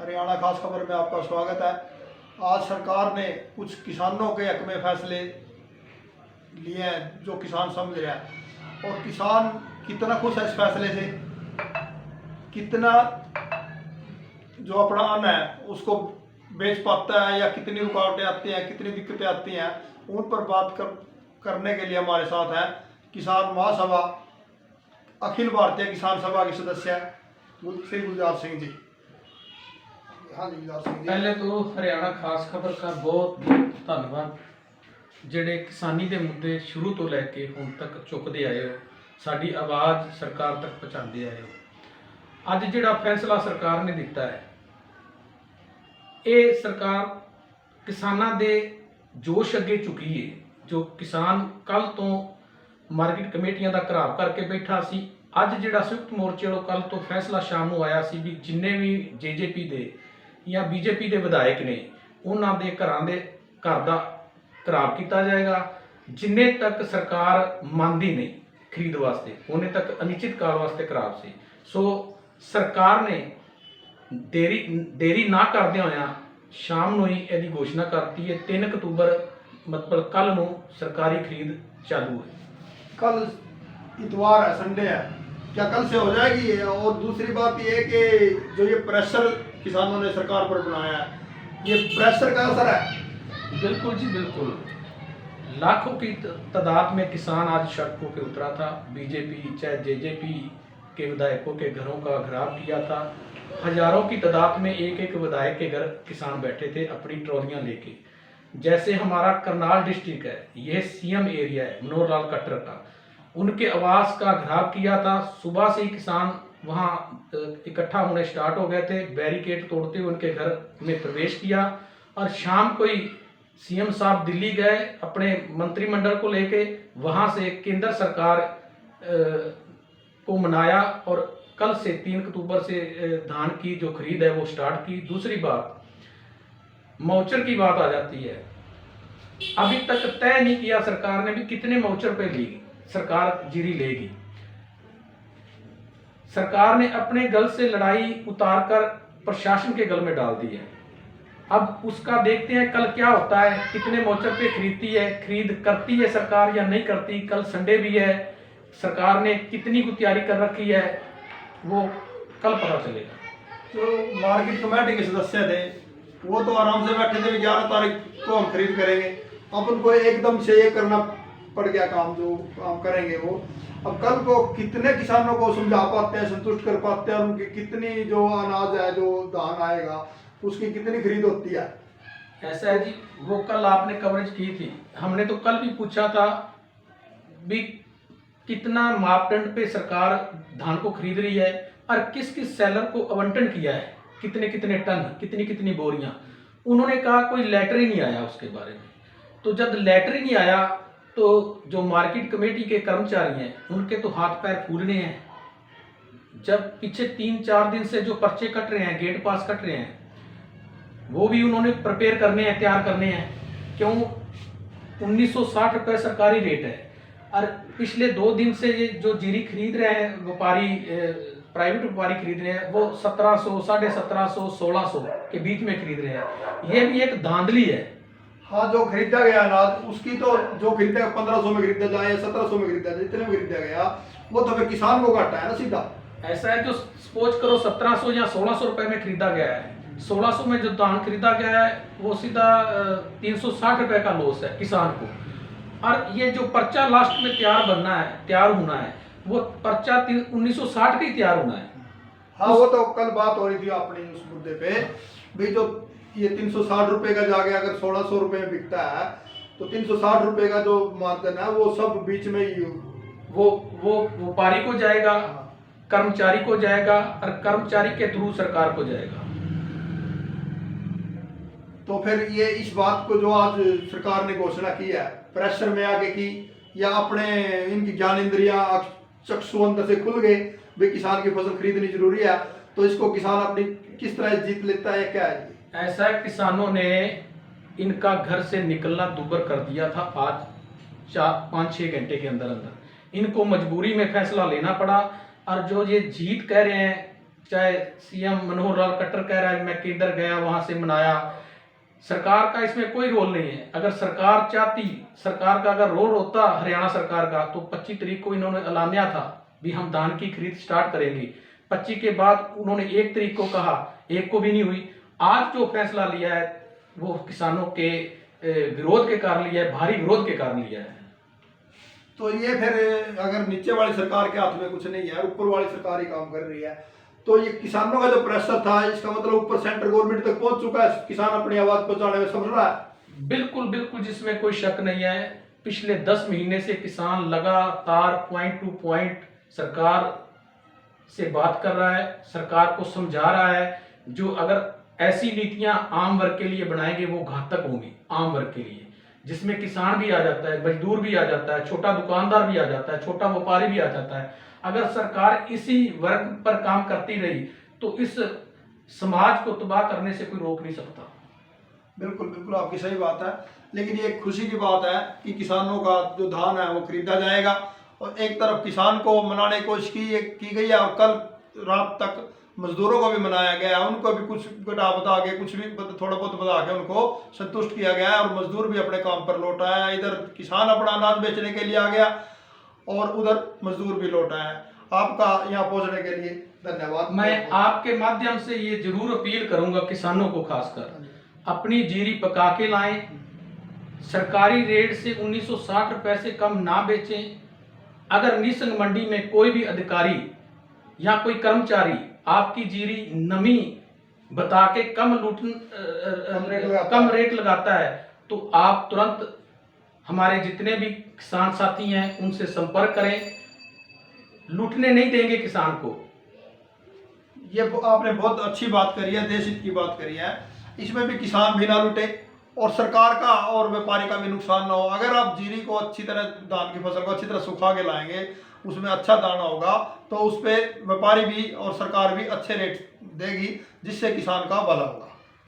हरियाणा खास खबर में आपका स्वागत है। आज सरकार ने कुछ किसानों के हक में फैसले लिए हैं जो किसान समझ रहा है, और किसान कितना खुश है इस फैसले से, कितना जो अपना अन्न है उसको बेच पाता है या कितनी रुकावटें आती हैं, कितनी दिक्कतें आती हैं, उन पर करने के लिए हमारे साथ है किसान महासभा अखिल भारतीय किसान सभा के सदस्य श्री गुलजार सिंह जी। हाँ जी, गुलजार सिंह जी। पहले तो हरियाणा खास खबर का बहुत धन्यवाद ਜਿਹੜੇ किसानी के मुद्दे शुरू तो लैके ਹੁਣ तक चुकते आए हो, साड़ी आवाज़ सरकार तक पहुँचाते आए हो। अज ਜਿਹੜਾ फैसला सरकार ने दिता है, ये सरकार किसानों के जोश अगे चुकी है। जो किसान कल तो मार्केट कमेटियां का घराव करके बैठा सी, अज जिहड़ा संयुक्त मोर्चे वालों कल तो फैसला शाम को आया सी भी जिन्ने भी JJP दे या BJP के विधायक ने उन्हां दे घरां दे घर दा घराव किया जाएगा। जिन्ने तक सरकार मानती नहीं खरीद वास्ते उन्ने तक अनिश्चित काल वास्ते घराव से। सो सरकार ने देरी ना करदे होया शाम को ही यदी घोषणा करती है। 3 अक्तूबर मतलब कल नूं सरकारी खरीद चालू है। कल इतवार है, संडे है, क्या कल से हो जाएगी ये? और दूसरी बात ये है कि जो ये प्रेशर किसानों ने सरकार पर बनाया है, ये प्रेशर का असर है। बिल्कुल जी बिल्कुल, लाखों की तादाद में किसान आज सड़कों पे उतरा था। BJP चाहे JJP के विधायकों के घरों का घेराव किया था। हजारों की तादाद में एक विधायक के घर किसान बैठे थे अपनी ट्रॉलियां लेके। जैसे हमारा करनाल डिस्ट्रिक्ट है, यह CM एरिया है मनोहर लाल खट्टर का, उनके आवास का घेराव किया था। सुबह से ही किसान वहाँ इकट्ठा होने स्टार्ट हो गए थे, बैरिकेड तोड़ते हुए उनके घर में प्रवेश किया। और शाम को ही CM साहब दिल्ली गए अपने मंत्रिमंडल को लेके, वहाँ से केंद्र सरकार को मनाया और कल से 3 अक्टूबर से धान की जो खरीद है वो स्टार्ट की। दूसरी बात माउचर की बात आ जाती है। अभी तक तय नहीं किया सरकार ने भी कितने माउचर पे लेगी सरकार जीरी लेगी। सरकार ने अपने गल से लड़ाई उतारकर प्रशासन के गल में डाल दी है। अब उसका देखते हैं कल क्या होता है, कितने माउचर पे खरीदती है, खरीद करती है सरकार या नहीं करती। कल संडे भी है, सरकार ने कितनी को तैयारी कर रखी है वो कल पता चलेगा। जो मार्केट कमेटी के सदस्य थे वो तो आराम से बैठे थे, 11 तारीख को हम खरीद करेंगे। अब उनको एकदम से ये करना पड़ गया काम, जो काम करेंगे वो। अब कल को कितने किसानों को समझा पाते हैं, संतुष्ट कर पाते हैं, और उनकी कितनी जो अनाज है, जो धान आएगा, उसकी कितनी खरीद होती है। ऐसा है जी, वो कल आपने कवरेज की थी, हमने तो कल भी पूछा था भी कितना मापदंड पे सरकार धान को खरीद रही है और किस किस सेलर को आवंटन किया है, कितने कितने टन, कितनी कितनी बोरियां। उन्होंने कहा कोई लेटर ही नहीं आया उसके बारे में। तो जब लेटर ही नहीं आया तो जो मार्केट कमेटी के कर्मचारी हैं उनके तो हाथ पैर फूलने हैं। जब पीछे 3-4 दिन से जो पर्चे कट रहे हैं, गेट पास कट रहे हैं, वो भी उन्होंने प्रिपेयर करने हैं, तैयार करने हैं। क्यों? 1960 रुपये सरकारी रेट है और पिछले 2 दिन से ये जो जीरी खरीद रहे हैं व्यापारी, प्राइवेट व्यापारी खरीद रहे हैं, वो 1700, 1750, 1600 के बीच में खरीद रहे हैं। ये भी एक धांधली है। हाँ, जो खरीदा गया अनाज उसकी तो जो खरीदा 1500 में खरीदा जाए या 1700 में खरीदा जाए, जितने में खरीदा गया वो तो फिर किसान को घाटा है ना सीधा। ऐसा है जो सपोज करो 1700 या 1600 रुपए में खरीदा गया है, 1600 में जो धान खरीदा गया है वो सीधा 360 रुपए का लॉस है किसान को। और ये जो पर्चा लास्ट में तैयार होना है वो पर्चा 1960 का ही तैयार होना है। हाँ, वो तो कल बात हो रही थी अपनी उस मुद्दे पे भी, जो ये 360 रुपए का जाके अगर 1600 रुपए में बिकता है तो 360 रुपए का जो मार्जिन है वो सब बीच में ही वो व्यापारी को जाएगा, कर्मचारी को जाएगा और कर्मचारी के थ्रू सरकार को जाएगा। तो फिर ये इस बात को जो आज सरकार ने घोषणा की है, प्रेशर में आके की या अपने इनकी ज्ञान इंद्रियां चक्षुअंत से खुल गए भी किसान की फसल खरीदनी जरूरी है, तो इसको किसान अपनी किस तरह जीत लेता है, क्या है? ऐसा किसानों ने इनका घर से निकलना दुभर कर दिया था। आज 5-6 घंटे के अंदर अंदर इनको मजबूरी में फैसला लेना पड़ा। और जो ये जीत कह रहे हैं चाहे सीएम मनोहर लाल खट्टर कह रहा है मैं केंद्र गया वहां से मनाया, सरकार का इसमें कोई रोल नहीं है। अगर सरकार चाहती, सरकार का अगर रोल होता हरियाणा सरकार का, तो 25 तारीख को इन्होंने ऐलानिया था भी हम धान की खरीद स्टार्ट करेंगे। 25 के बाद उन्होंने 1 तारीख को कहा, 1 को भी नहीं हुई। आज जो फैसला लिया है वो किसानों के विरोध के कारण लिया है, भारी विरोध के कारण लिया है। तो ये फिर अगर नीचे वाली सरकार के हाथ में कुछ नहीं है, ऊपर वाली सरकार ही काम कर रही है, तो ये किसानों का जो प्रेशर था इसका मतलब ऊपर सेंट्रल गवर्नमेंट तक पहुंच चुका है, किसान अपनी आवाज पहुंचाने में सफल रहा है। बिल्कुल बिल्कुल, जिसमें कोई शक नहीं है। पिछले 10 महीने से किसान लगातार पॉइंट टू पॉइंट सरकार से बात कर रहा है, सरकार को समझा रहा है। जो अगर ऐसी नीतियां आम वर्ग के लिए बनाएंगे वो घातक होंगी आम वर्ग के लिए, जिसमें किसान भी आ जाता है, मजदूर भी आ जाता है, छोटा दुकानदार भी आ जाता है, छोटा व्यापारी भी आ जाता है। अगर सरकार इसी वर्ग पर काम करती रही तो इस समाज को तबाह करने से कोई रोक नहीं सकता। बिल्कुल बिल्कुल, आपकी सही बात है। लेकिन ये खुशी की बात है कि किसानों का जो धान है वो खरीदा जाएगा, और एक तरफ किसान को मनाने की कोशिश की गई है, और कल रात तक मजदूरों को भी मनाया गया है, उनको भी कुछ घटा बता के, कुछ भी थोड़ा बहुत बता के उनको संतुष्ट किया गया है, और मजदूर भी अपने काम पर लौट आया है। इधर किसान अपना अनाज बेचने के लिए आ गया और उधर मजदूर भी लौट आया है। आपका यहाँ पहुँचने के लिए धन्यवाद। मैं आपके माध्यम से ये जरूर अपील करूंगा किसानों को, खासकर अपनी जीरी पका के लाएं, सरकारी रेट से 1960 रुपए से कम ना बेचें। अगर निसंग मंडी में कोई भी अधिकारी या कोई कर्मचारी आपकी जीरी नमी बता के कम रेट लगाता है तो आप तुरंत हमारे जितने भी किसान साथी हैं उनसे संपर्क करें। लूटने नहीं देंगे किसान को। ये आपने बहुत अच्छी बात करी है, देश हित की बात करी है। इसमें भी किसान भी ना लूटे और सरकार का और व्यापारी का भी नुकसान ना हो। अगर आप जीरी को अच्छी तरह, धान की फसल को अच्छी तरह सुखा के लाएंगे, उसमें अच्छा दाना होगा, तो उस पर व्यापारी भी और सरकार भी अच्छे रेट देगी, जिससे किसान का भला होगा।